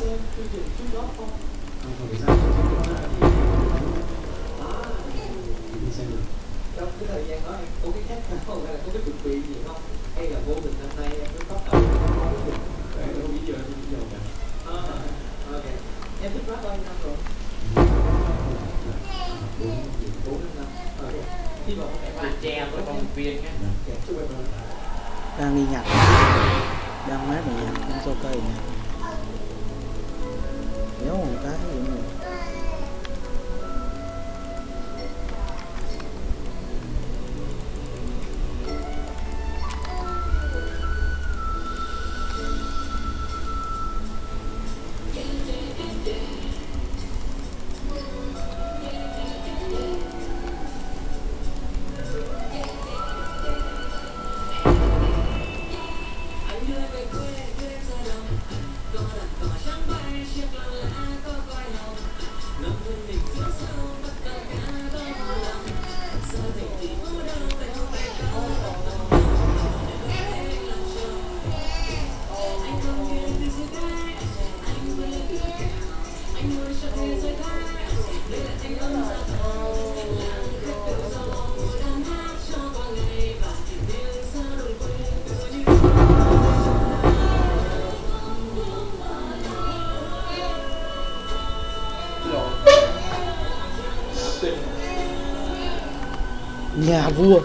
xem chương trình trước đó không? Không, không bị sao, thì đi xem được. Trong cái thời gian đó em có cái khác nào hay là có cái chuẩn bị gì không? Hay là vô tình năm nay em mới bắt đầu có cái việc Em không biết giờ cả. ok. Em thích rap bao nhiêu năm rồi? 4 năm. Ok. Hy vọng các bạn Che với công viên nhé. chúc em đang đi nhặt, đang mát mà nhặt đang cho cây nhặt, nếu một cái gì nữa. Nhà vua